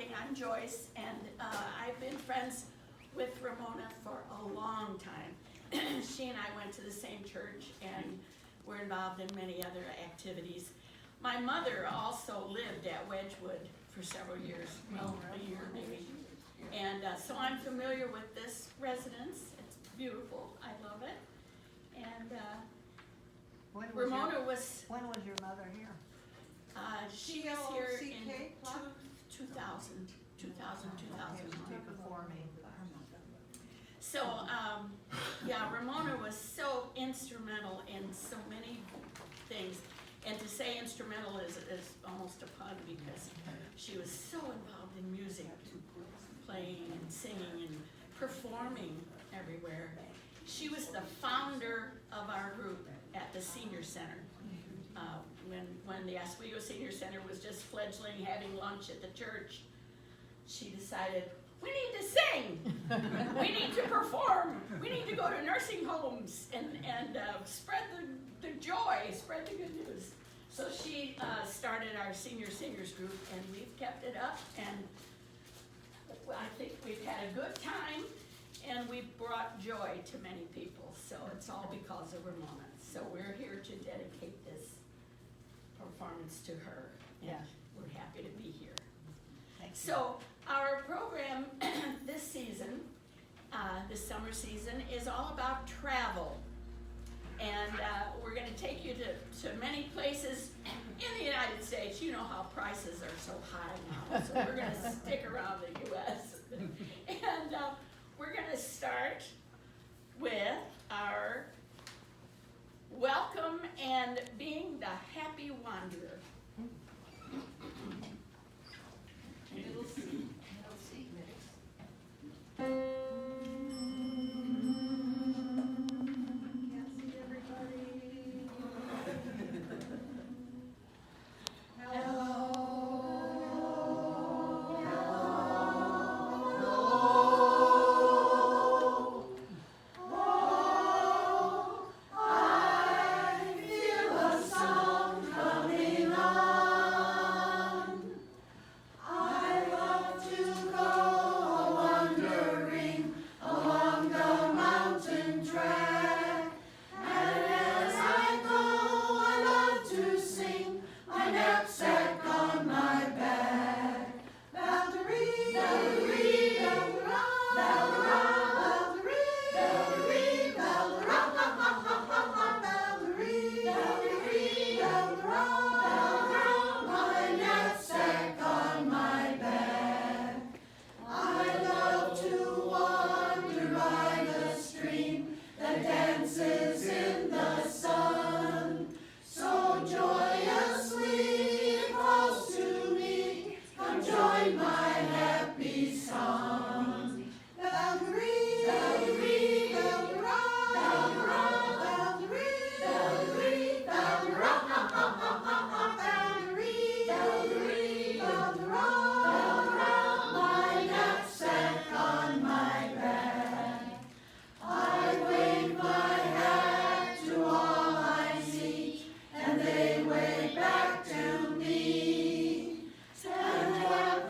talking. I'm Joyce, and I've been friends with Ramona for a long time. She and I went to the same church and were involved in many other activities. My mother also lived at Wedgwood for several years, well, a year maybe. And so I'm familiar with this residence. It's beautiful. I love it. And Ramona was... When was your mother here? She was here in CLCK? 2000, 2001. Before me. So, yeah, Ramona was so instrumental in so many things. And to say instrumental is almost a pun because she was so involved in music, playing and singing and performing everywhere. She was the founder of our group at the Senior Center. When the Oswego Senior Center was just fledgling, having lunch at the church, she decided, we need to sing, we need to perform, we need to go to nursing homes and spread the joy, spread the good news. So she started our Senior Singers group, and we've kept it up, and I think we've had a good time, and we've brought joy to many people. So it's all because of Ramona. So we're here to dedicate this performance to her, and Yeah. we're happy to be here. Thank you. So our program this season, this summer season, is all about travel. And we're going to take you to many places in the United States. You know how prices are so high now, so we're going to stick around the U.S. And we're going to start with our welcome and being the happy wanderer. Middle C. Middle C. Can't see everybody.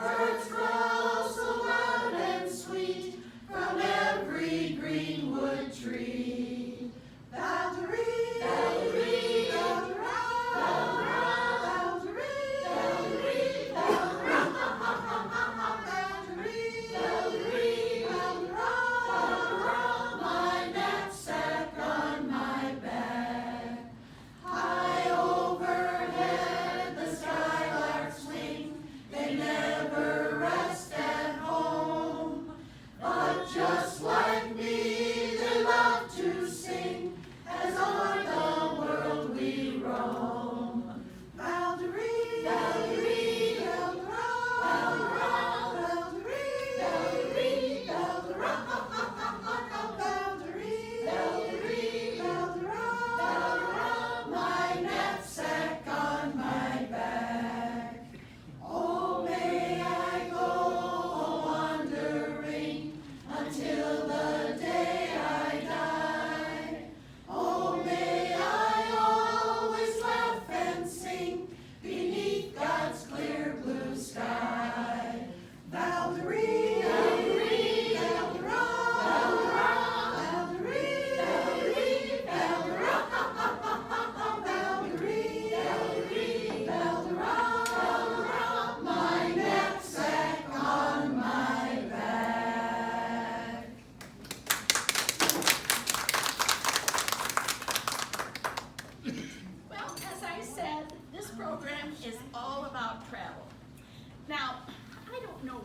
Birds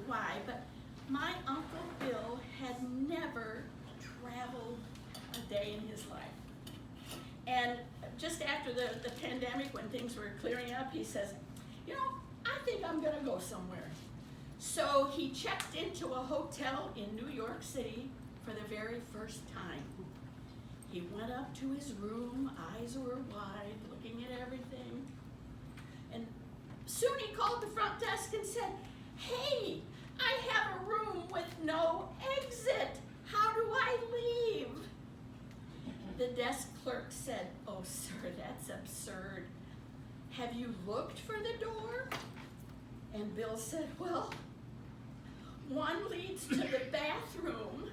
why, but my Uncle Bill had never traveled a day in his life. And just after the pandemic, when things were clearing up, he says, you know, I think I'm gonna go somewhere. So he checked into a hotel in New York City for the very first time. He went up to his room, eyes were wide, looking at everything. And soon he called the front desk and said, hey, I have a room with no exit. How do I leave? The desk clerk said, oh, sir, that's absurd. Have you looked for the door? And Bill said, well, one leads to the bathroom,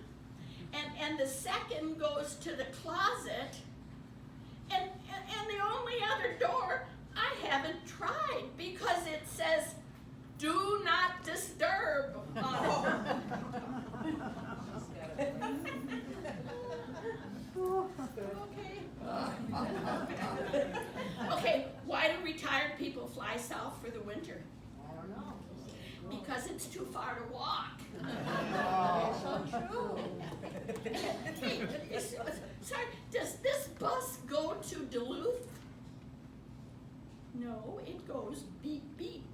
and the second goes to the closet, and the only other door I haven't tried because it says, do not disturb on it. Okay, why do retired people fly south for the winter? I don't know. Because it's too far to walk. It's so true. Hey, sorry, does this bus go to Duluth? No, it goes beep beep.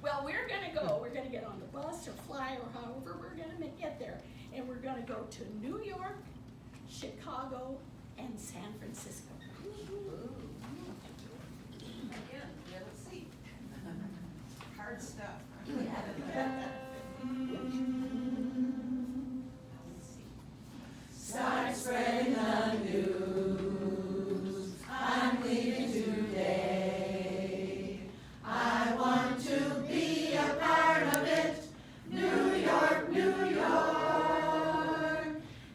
Well, we're gonna go. We're gonna get on the bus or fly or however we're gonna get there. And we're gonna go to New York, Chicago, and San Francisco. Again, get a seat. Hard stuff. Start spreading the news. I'm leaving today. I want to be a part of it. New York, New York.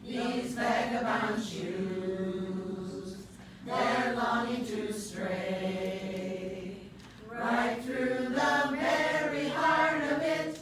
These vagabond shoes, they're longing to stray right through the very heart of it.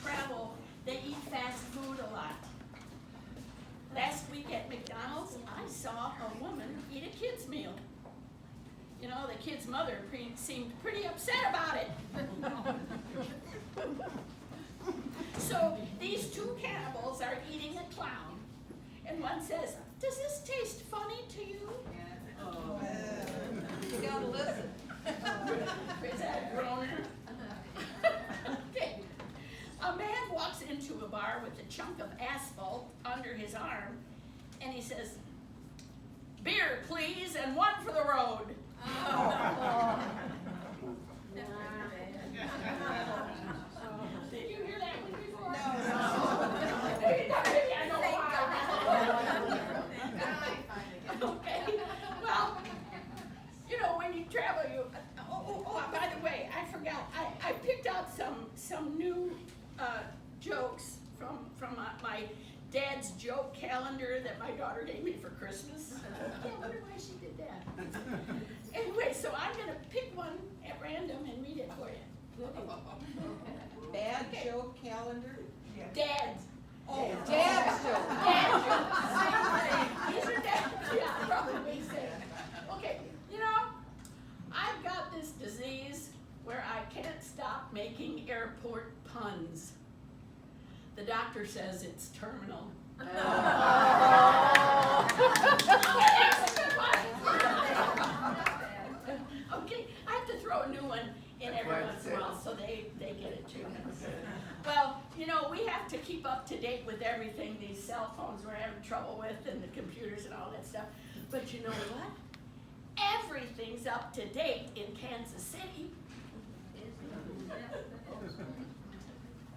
travel, they eat fast food a lot. Last week at McDonald's, I saw a woman eat a kid's meal. You know, the kid's mother seemed pretty upset about it. So these two cannibals are eating a clown. And one says, "Does this taste funny to you?" You gotta listen. Is that a groaner? Okay. A man walks into a bar with a chunk of asphalt under his arm, and he says, "Beer, please, and one for the road." Did you hear that one before? Maybe I know why. Okay. Well, you know, when you travel, by the way, I forgot. I picked out some new jokes from my dad's joke calendar that my daughter gave me for Christmas. I wonder why she did that. Anyway, so I'm gonna pick one at random and read it for you. Bad joke calendar? Dad's. Oh, dad's joke. Dad jokes. These are dad, yeah, probably same. Okay, you know, I've got this disease where I can't stop making airport puns. The doctor says it's terminal. Okay, I have to throw a new one in every once in a while so they get it too. Well, you know, we have to keep up to date with everything these cell phones we're having trouble with and the computers and all that stuff. But you know what? Everything's up to date in Kansas City.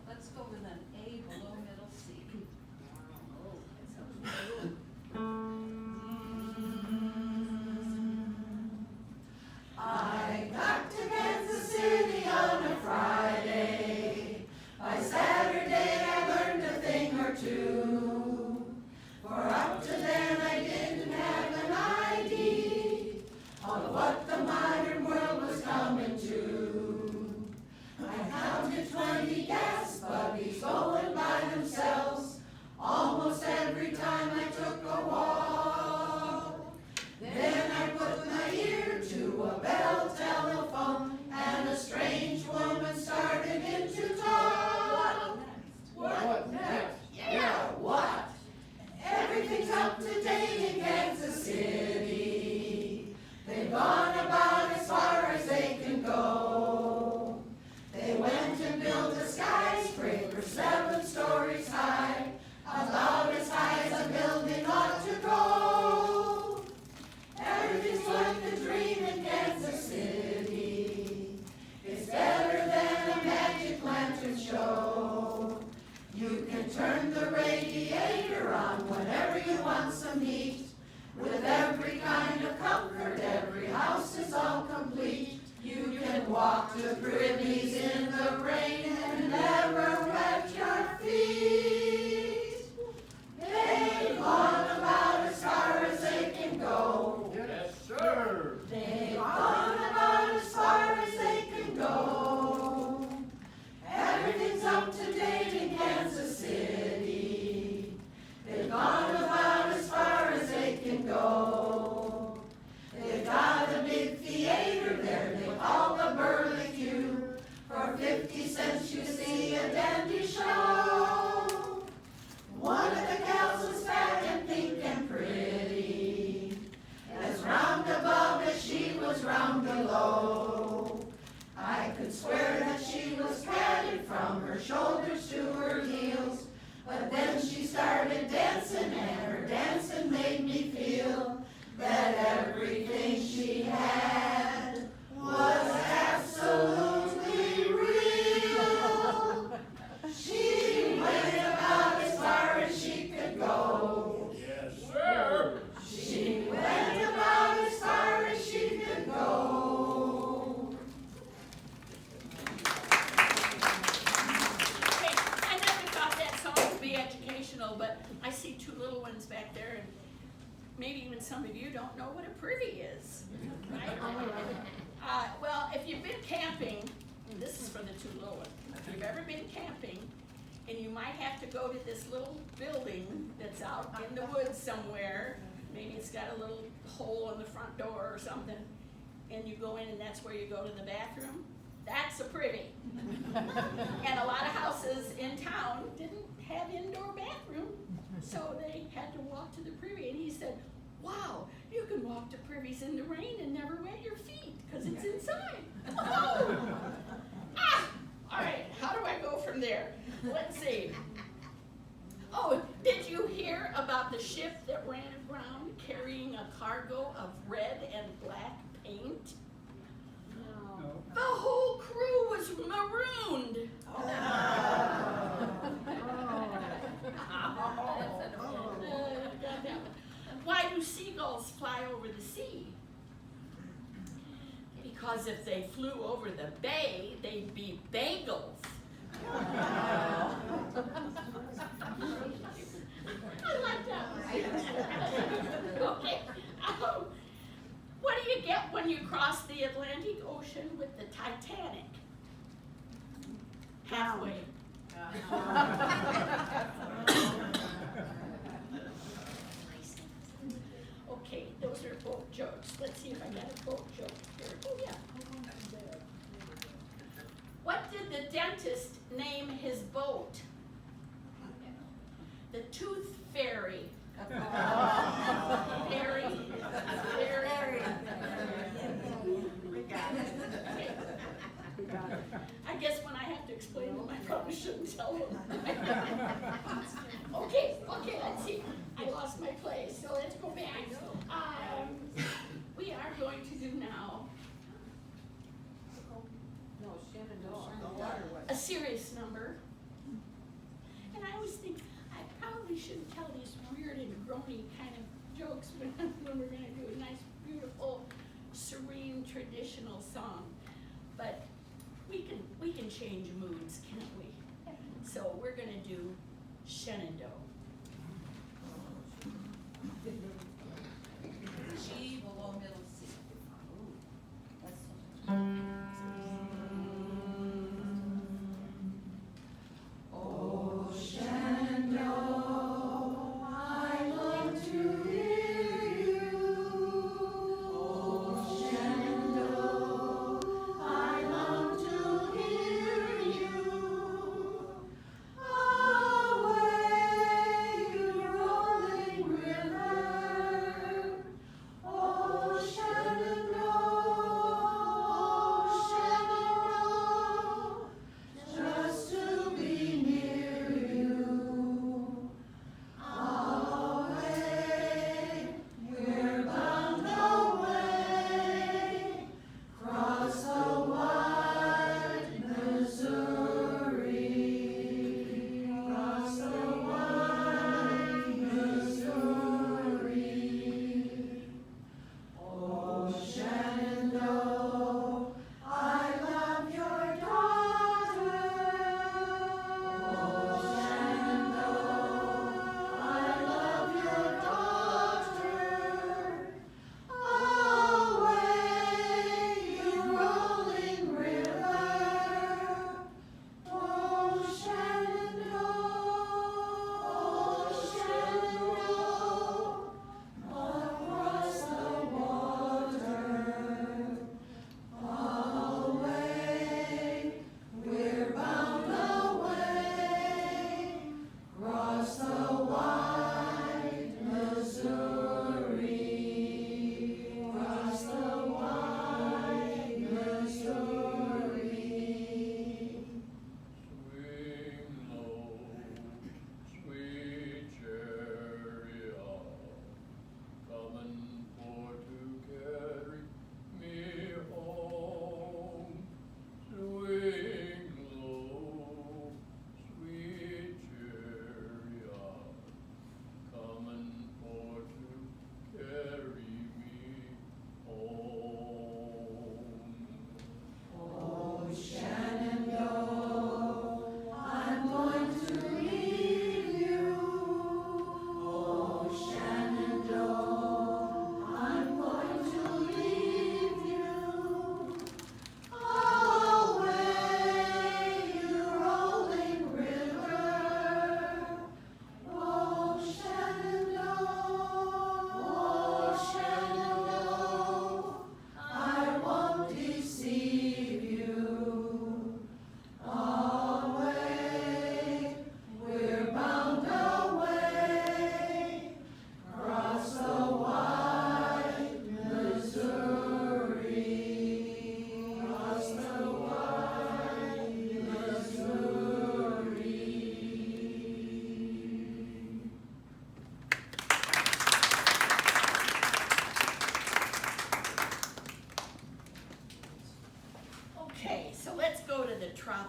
Let's go with an A below middle C. I got to Kansas City on a Friday. By Saturday I learned a thing or two. For up to then I didn't have an ID of what the modern world was coming to. I counted 20 gas buggies going by themselves almost every time I took a walk. Then I put my ear to a bell telephone and a strange woman started in to talk. What next? Yeah, what? Everything's up to date in Kansas City. They've gone about as far as they can go. They went and built a skyscraper 7 stories high, about as high as a building ought to go. Everything's like a dream in Kansas City. It's better than a magic lantern show. You can turn the radiator on whenever you want some heat. With every kind of comfort, every house is all complete. You can walk to Privies in the rain and never wet your feet. They've gone about as far as they can go. Yes, sir. They've gone about as far as they can go. Everything's up to date in Kansas City. They've gone about as far as they can go. They've got a big theater there they call the Burley. For 50 cents you see a dandy show. One of the gals was fat and pink and pretty, as round above as she was round below. I could swear that she was padded from her shoulders to her heels, but then she started dancing and her dancing made me feel that everything she had was absolutely real. She went about as far as she could go. Yes, sir. She went about as far as she could go. Okay, I never thought that song would be educational, but I see 2 little ones back there, and maybe even some of you don't know what a privy is, right? Well, if you've been camping, this is for the 2 little ones. If you've ever been camping and you might have to go to this little building that's out in the woods somewhere. Maybe it's got a little hole in the front door or something, and you go in and that's where you go to the bathroom. That's a privy. And a lot of houses in town didn't have indoor bathroom, so they had to walk to the privy. And he said, wow, you can walk to privies in the rain and never wet your feet, because it's inside. Oh! Ah! All right, how do I go from there? Let's see. Oh, did you hear about the ship that ran aground carrying a cargo of red and black paint? No. The whole crew was marooned. Got that one. Why do seagulls fly over the sea? Because if they flew over the bay, they'd be bagels. I like that one. Okay. What do you get when you cross the Atlantic Ocean with the Titanic? Halfway. Okay, those are boat jokes. Let's see if I got a boat joke here. Oh, yeah. What did the dentist name his boat? The Tooth Fairy. Fairy. Fairy. We got it. Okay. We got it. I guess when I have to explain them, I probably shouldn't tell them. Okay, let's see. I lost my place, so let's go back. We are going to do now No, Shenandoah. The water was. a serious number. And I always think I probably shouldn't tell these weird and groany kind of jokes when we're going to do a nice, beautiful, serene, traditional song. But we can change moods, can't we? So we're going to do Shenandoah. G below middle C. Oh, Shenandoah, I long to hear you. Oh, Shenandoah, I long to hear you. Away, you rolling river. Oh,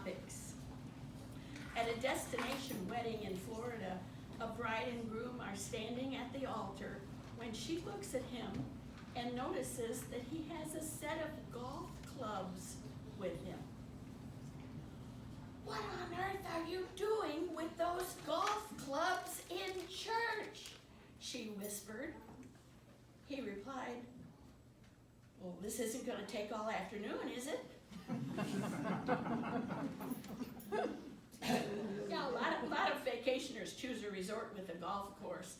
tropics. At a destination wedding in Florida, a bride and groom are standing at the altar when she looks at him and notices that he has a set of golf clubs with him. "What on earth are you doing with those golf clubs in church?" she whispered. He replied, "Well, this isn't going to take all afternoon, is it?" Yeah, a lot of vacationers choose a resort with a golf course.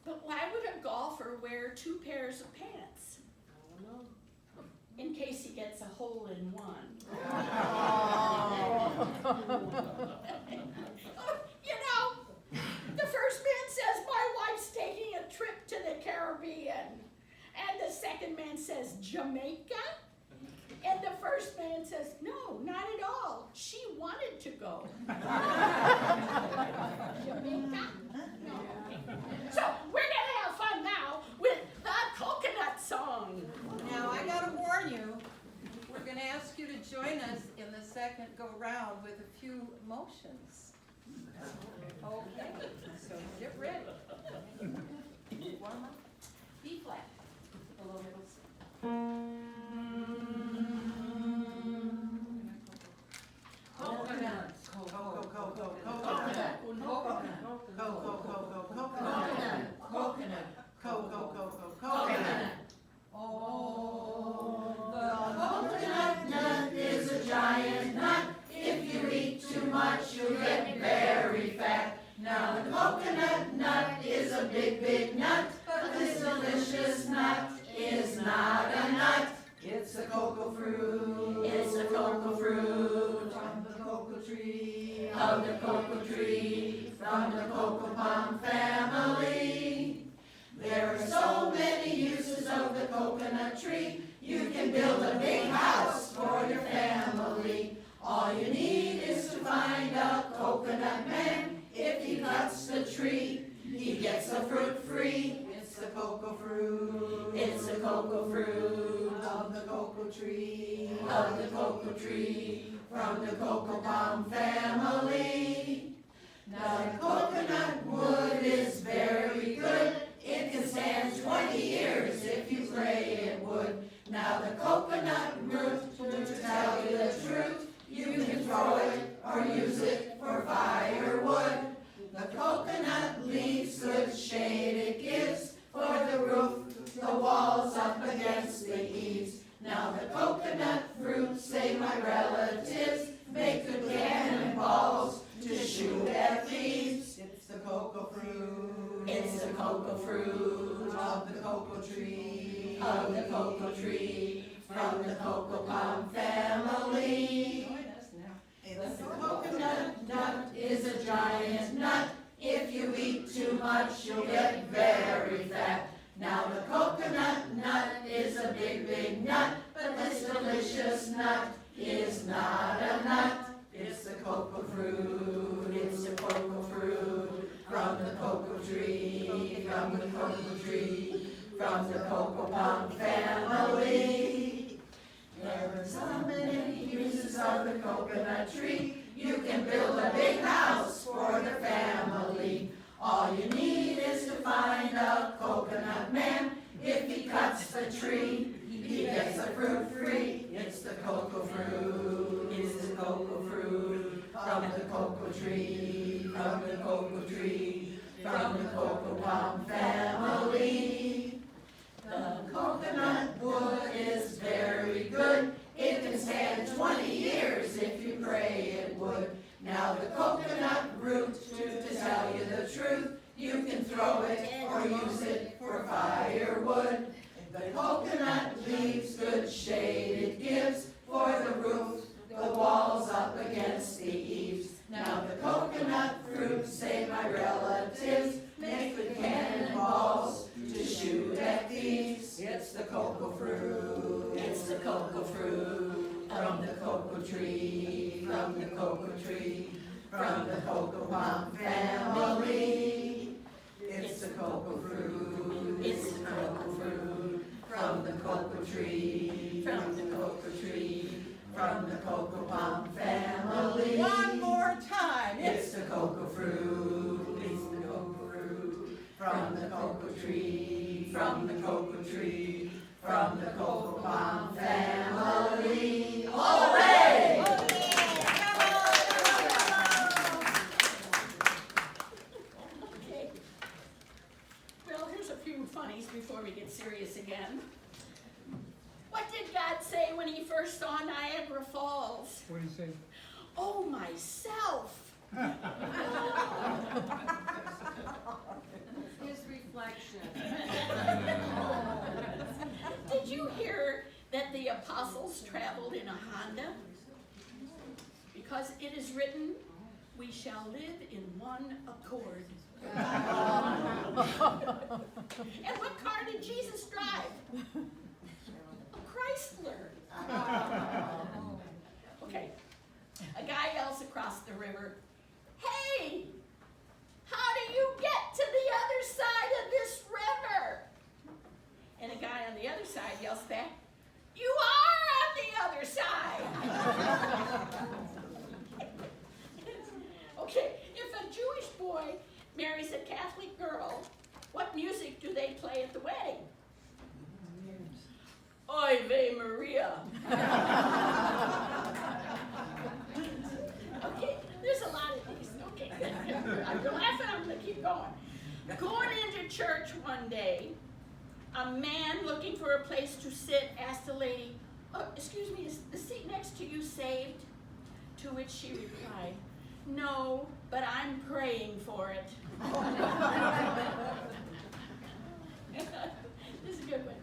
But why would a golfer wear 2 pairs of pants? I don't know. In case he gets a hole in one. You know, the first man says, "My wife's taking a trip to the Caribbean." And the second man says, "Jamaica?" And the first man says, "No, not at all. She wanted to go." Jamaica? No. So we're gonna have fun now with the coconut song. Now, I gotta warn you, we're gonna ask you to join us in the second go-round with a few motions. Okay, so get ready. Warm up. B flat, below middle C. Coconut. Coconut. Oh, the coconut nut is a giant nut. If you eat too much, you'll get very fat. Now the coconut nut is a big, big nut, but this delicious nut is not a nut. It's a cocoa fruit. It's a cocoa fruit. From the cocoa tree. Of the cocoa tree. From the cocoa palm family. There are so many uses of the coconut tree. You can build a big house for your family. All you need is to find a coconut man. If he cuts the tree, he gets the fruit free. It's the cocoa fruit. It's the cocoa fruit. Of the cocoa tree. Of the cocoa tree. From the cocoa palm family. Now the coconut wood is very good. It can stand 20 years if you pray it would. Now the coconut root, to tell you the truth, you can throw it or use it for firewood. The coconut leaves good shade it gives for the roof, the walls up against the eaves. Now the coconut fruit, say my relatives, make good cannonballs to shoot at thieves. It's the cocoa fruit. It's the cocoa fruit. Of the cocoa tree. Of the cocoa tree. From the cocoa palm family. The coconut nut is a giant nut. If you eat too much, you'll get very fat. Now the coconut nut is a big, big nut, but this delicious nut is not a nut. It's the cocoa fruit. It's the cocoa fruit. From the cocoa tree. From the cocoa tree. From the cocoa palm family. There are so many uses of the coconut tree. You can build a big house for the family. All you need is to find a coconut man. If he cuts the tree, he gets the fruit free. It's the cocoa fruit. It's the cocoa fruit. From the cocoa tree. From the cocoa tree. From the cocoa palm family. The coconut wood is very good. It can stand 20 years if you pray it would. Now the coconut root, to tell you the truth, you can throw it or use it for firewood. The coconut leaves good shade it gives for the roof, the walls up against the eaves. Now the coconut fruit, say my relatives, make good cannonballs to shoot at thieves. It's the cocoa fruit. It's the cocoa fruit. From the cocoa tree. From the cocoa tree. From the cocoa palm family. It's the cocoa fruit. It's the cocoa fruit. From the cocoa tree. From the cocoa tree. from the cocoa palm family. One more time. It's the cocoa fruit, it's the cocoa fruit, from the cocoa tree, from the cocoa tree, from the cocoa palm family. Hooray! Okay. Well, here's a few funnies before we get serious again. What did God say when he first saw Niagara Falls? What do you say? Oh, myself. His reflection. Did you hear that the apostles traveled in a Honda? Because it is written, we shall live in one accord. And what car did Jesus drive? A Chrysler. Okay. A guy yells across the river, hey, how do you get to the other side of this river? And a guy on the other side yells back, you are on the other side. Okay, if a Jewish boy marries a Catholic girl, what music do they play at the wedding? Ave Maria. Okay, there's a lot of these. Okay, I'm laughing, I'm gonna keep going. Going into church one day, a man looking for a place to sit asked a lady, oh, excuse me, is the seat next to you saved? To which she replied, no, but I'm praying for it. This is a good one.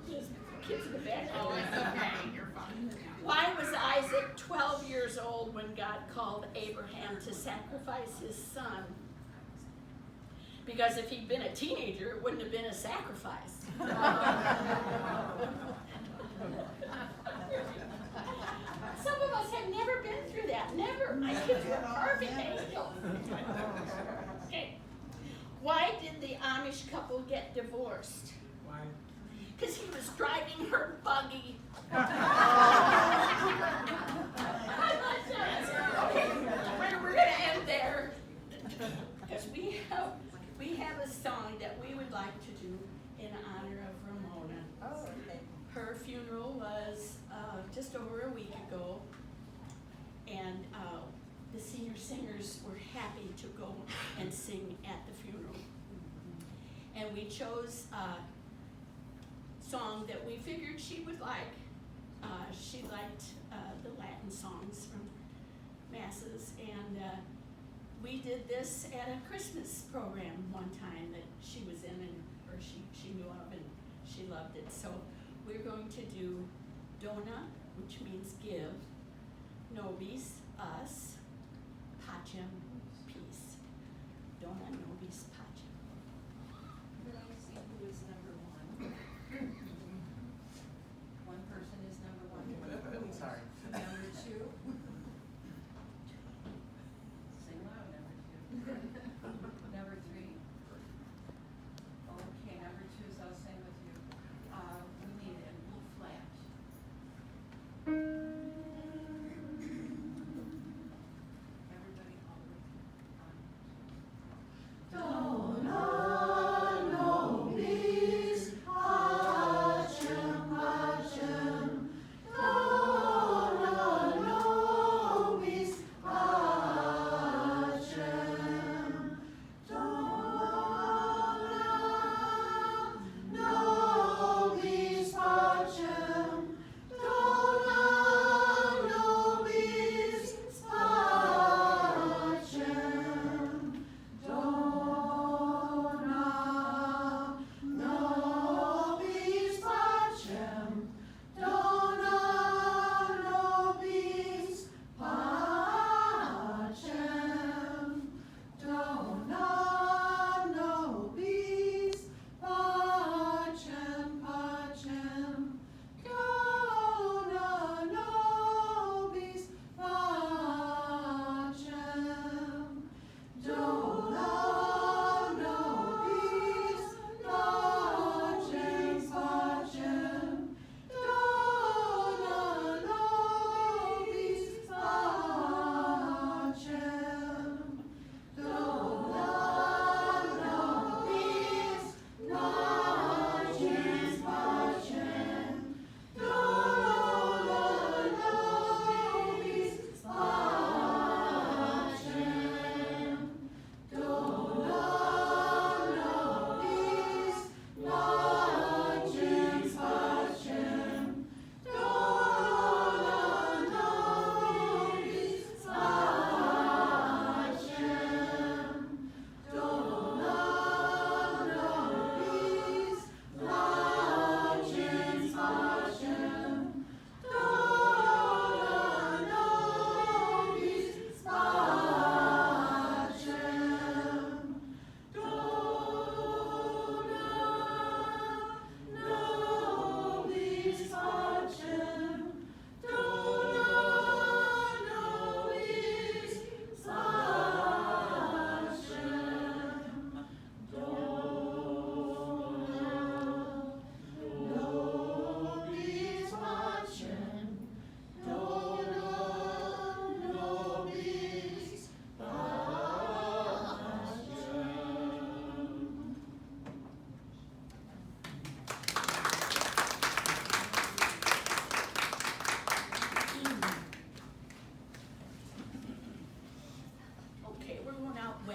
There's kids in the back. Oh, it's okay, you're fine. Why was Isaac 12 years old when God called Abraham to sacrifice his son? Because if he'd been a teenager, it wouldn't have been a sacrifice. Some of us have never been through that. Never. My kids were perfect angels. Okay. Why did the Amish couple get divorced? Why? Because he was driving her buggy. Okay, we're going to end there. Because we have a song that we would like to do in honor of Ramona. Oh, okay. Her funeral was just over a week ago, and the senior singers were happy to go and sing at the funeral. And we chose a song that we figured she would like. She liked the Latin songs from masses, and we did this at a Christmas program one time that she was in, or she knew of, and she loved it. So we're going to do Dona, which means give, Nobis, us, Pacem, peace. Dona, Nobis, Pacem. Let me see who is number one. One person is number one. Sorry. Number two. Sing loud, number two. Number three. Okay, number two, so I'll sing with you. We need a little flash. Everybody all the way on. Dona nobis pacem.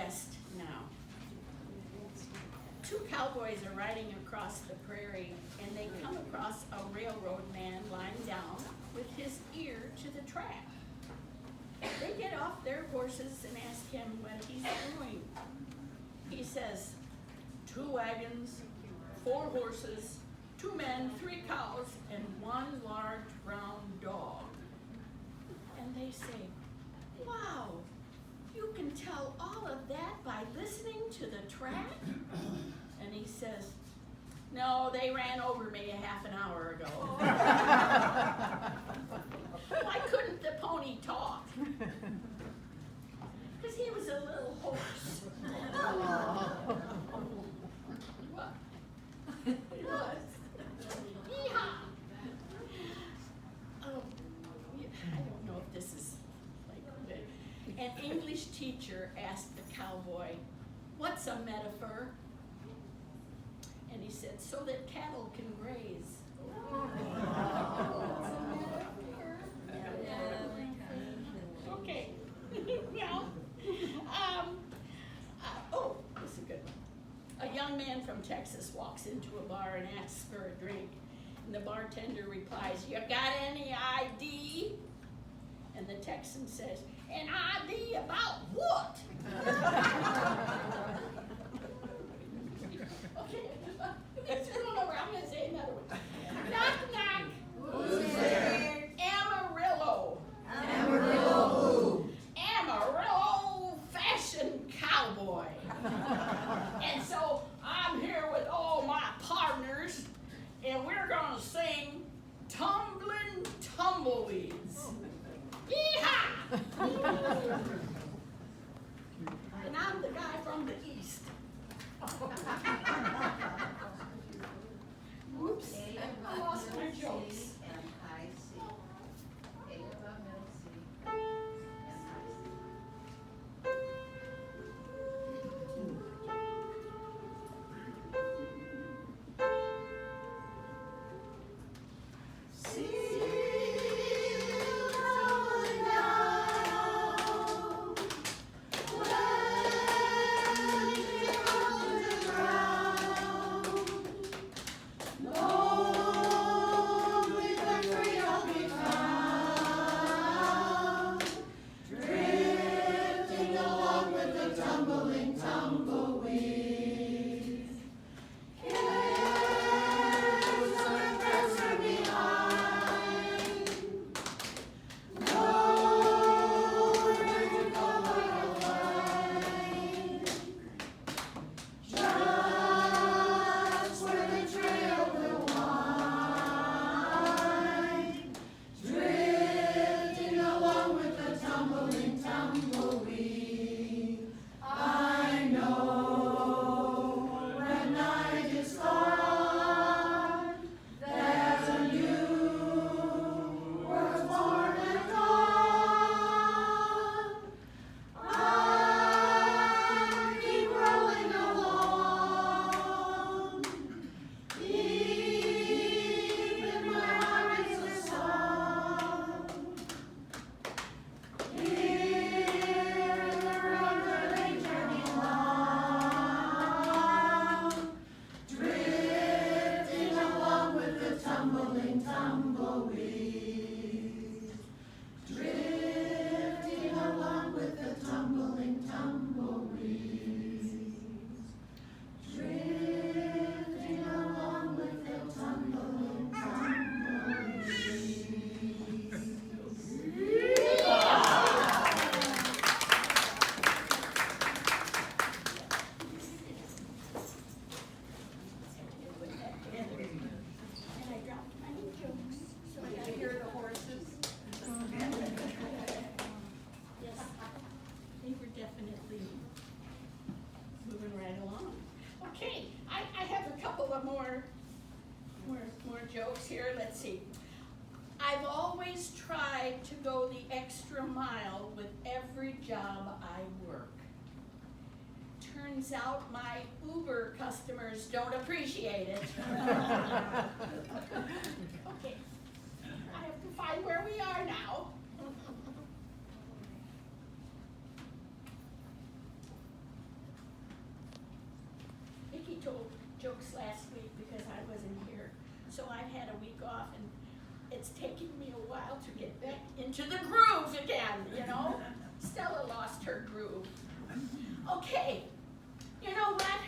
West now. Two cowboys are riding across the prairie, and they come across a railroad man lying down with his ear to the track. They get off their horses and ask him what he's doing. He says, 2 wagons, 4 horses, 2 men, 3 cows, and 1 large brown dog. And they say, wow, you can tell all of that by listening to the track? And he says, no, they ran over me a half an hour ago. Why couldn't the pony talk? Because he was a little horse. What? It was. Yeehaw! Oh, I don't know if this is like good. An English teacher asked the cowboy, what's a metaphor? And he said, so that cattle can graze. Okay. Well, oh, this is a good one. A young man from Texas walks into a bar and asks for a drink. And the bartender replies, you got any ID? And the Texan says, an ID about what? Okay, let's run over. I'm gonna say another one. Knock, knock. Who's there? Amarillo. Amarillo who? Amarillo fashion cowboy. And so I'm here with all my partners, and we're gonna sing Tumbling Tumbleweeds. Yeehaw! And I'm the guy from the east. Whoops, I lost my jokes. And high C. A above middle C and high C. Rolling down, jokes here. Let's see. I've always tried to go the extra mile with every job I work. Turns out my Uber customers don't appreciate it. Okay, I have to find where we are now. jokes last week because I wasn't here. So I've had a week off and it's taken me a while to get back into the groove again, you know? Stella lost her groove. Okay, you know what?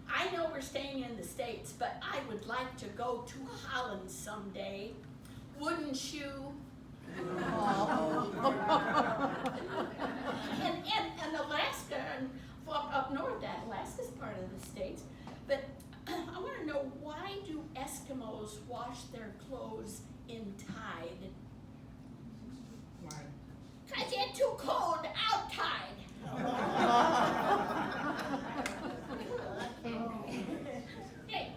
I know we're staying in the States, but I would like to go to Holland someday. Wouldn't you? and Alaska, and up north, that Alaska's part of the States. But I want to know, why do Eskimos wash their clothes in tide? Why? 'Cause it's too cold outside. Hey,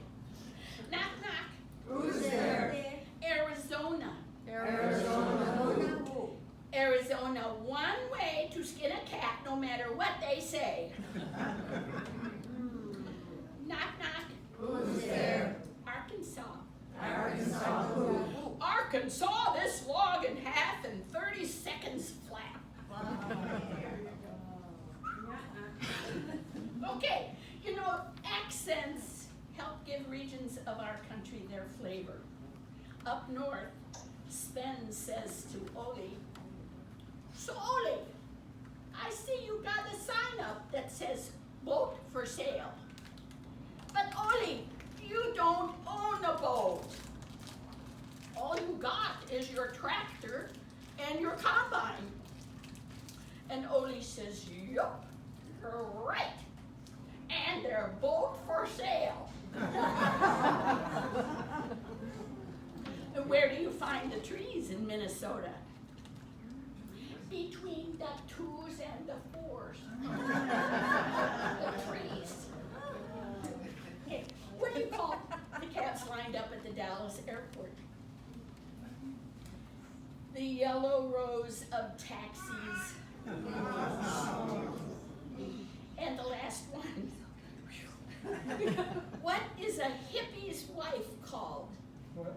knock knock. Who's there? Arizona. Arizona. Arizona, one way to skin a cat no matter what they say. Knock knock. Who's there? Arkansas. Arkansas. Who? Arkansas, this log in half in 30 seconds flat. Okay, you know, accents help give regions of our country their flavor. Up north, Sven says to Oli, "So Oli, I see you got a sign up that says boat for sale. But Oli, you don't own a boat. All you got is your tractor and your combine." And Oli says, "Yup, you're right. And they're both for sale." Where do you find the trees in Minnesota? Between the 2s and the 4s. The trees. Hey, what do you call the cabs lined up at the Dallas airport? The yellow rows of taxis. And the last one. What is a hippie's wife called? What?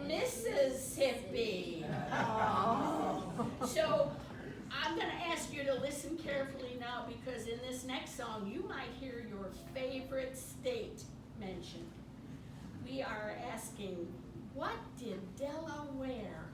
Mississippi. So I'm going to ask you to listen carefully now, because in this next song you might hear your favorite state mentioned. We are asking, what did Delaware?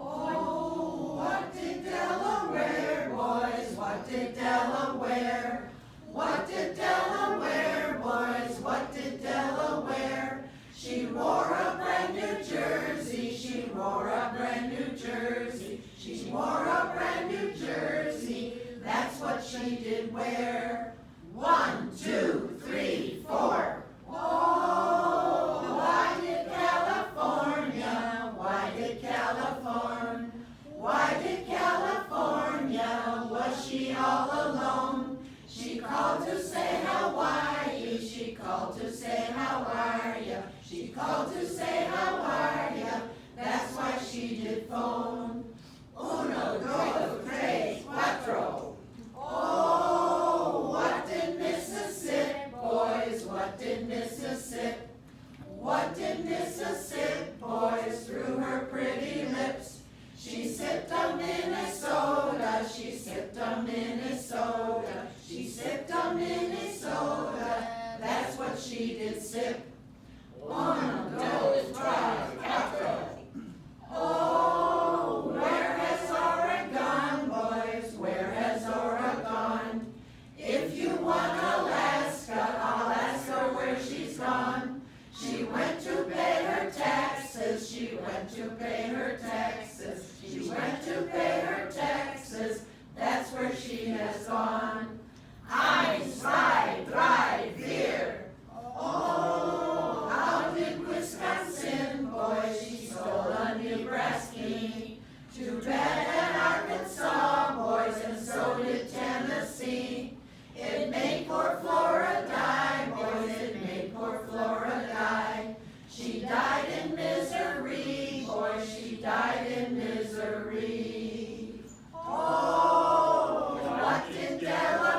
Oh, what did Delaware boys, what did Delaware? What did Delaware boys, what did Delaware? She wore a brand new jersey, she wore a brand new jersey, she wore a brand new jersey, that's what she did wear. 1, 2, 3, 4. Oh, why did California, why did California, why did California, was she all alone? She called to say Hawaii, she called to say how are ya, she called to say how are ya, that's why she did phone. 1, 2, 3, 4. Oh, what did Mississippi boys, what did Mississippi, what did Mississippi boys through her pretty lips? She sipped on Minnesota, she sipped on Minnesota, she sipped on Minnesota, that's what she did sip. 1, 2, 3, 4. Oh, where has Oregon boys, where has Oregon? If you want Alaska, I'll ask her where she's gone. She went to pay her taxes, she went to pay her taxes, she went to pay her taxes, that's where she has gone. 1, 2, 3, 4. Oh, how did Wisconsin boys, she stole a Nebraska. Too bad at Arkansas boys, and so did Tennessee. It made poor Flora die, boys, it made poor Flora die. She died in misery, boys, she died in misery. Oh, what did Delaware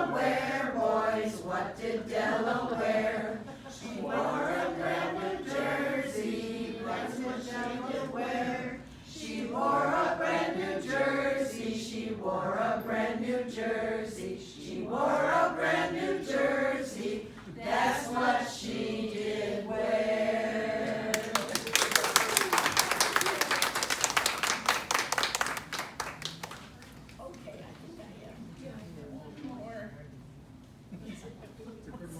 wore a brand new jersey. She wore a brand new jersey. That's what she did wear. Okay, I think I have one more. It's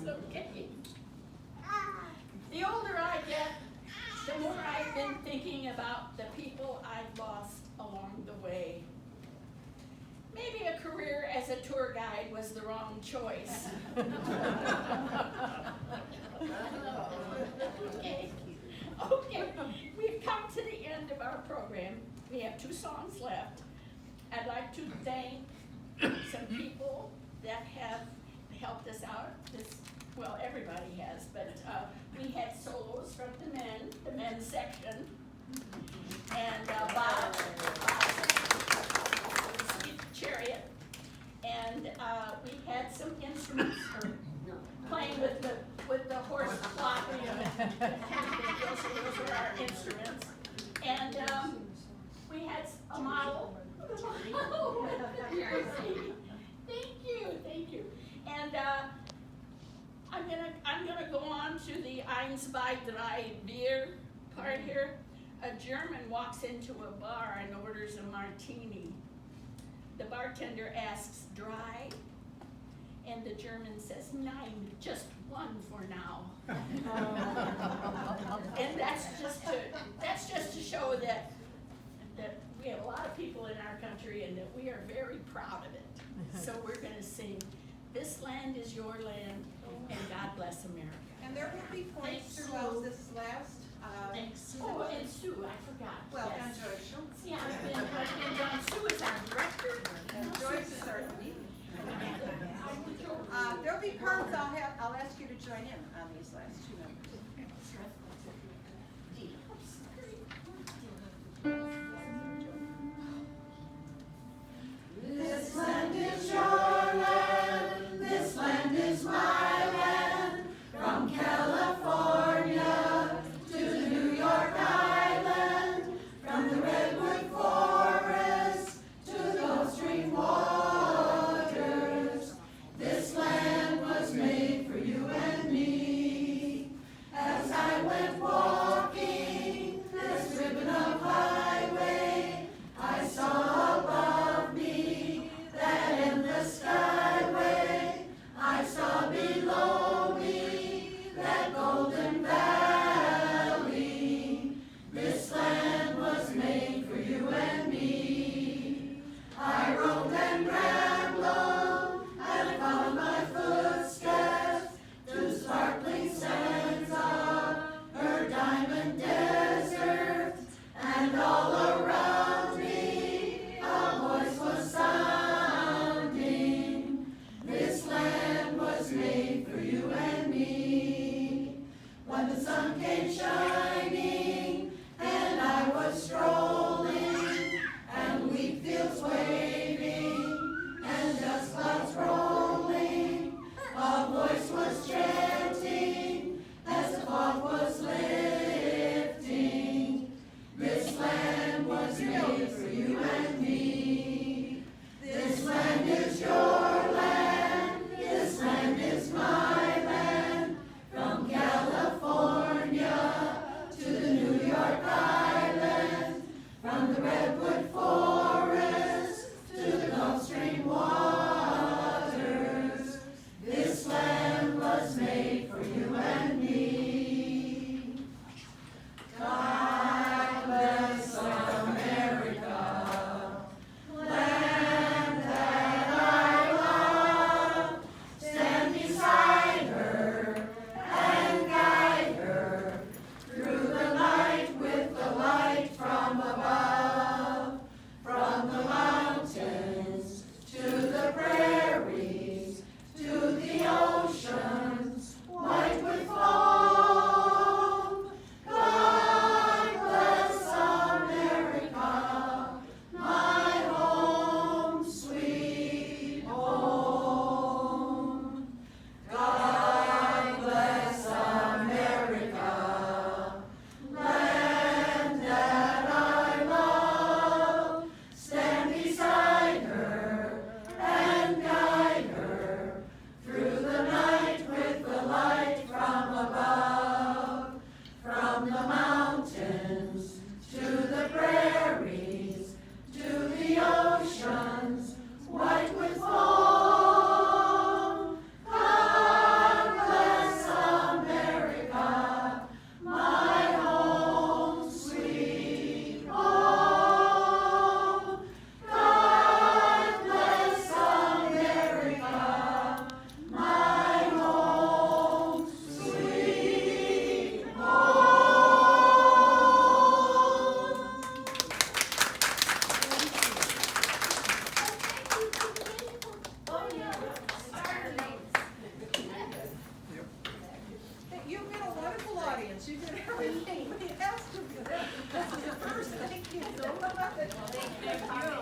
okay. The older I get, the more I've been thinking about the people I've lost along the way. Maybe a career as a tour guide was the wrong choice. Okay, we've come to the end of our program. We have 2 songs left. I'd like to thank some people that have helped us out. Well, everybody has, but we had solos from the men's section. And Bob Chariot. And we had some instruments playing with the horse clock. Those were our instruments. And we had a model. Thank you. And I'm gonna go on to the Eins, zwei, drei beer part here. A German walks into a bar and orders a martini. The bartender asks, dry? And the German says, nein, just one for now. And that's just to show that we have a lot of people in our country and that we are very proud of it. So we're gonna sing, this land is your land, and God bless America. And there will be points Thanks, throughout Sue. this last, Thanks. Oh, and Sue, I forgot. well, Yes. and Joyce Schultz. Yeah, and Sue is our director. And Joyce is our lead. There'll be cards I'll ask you to join in on these last 2 numbers. This land is your land, this land is my land, from California to the New York Island, from the Redwood Forest to the Gulf Stream audience, you did everything we asked of you. This is the first, thank you so much. Well, thank you.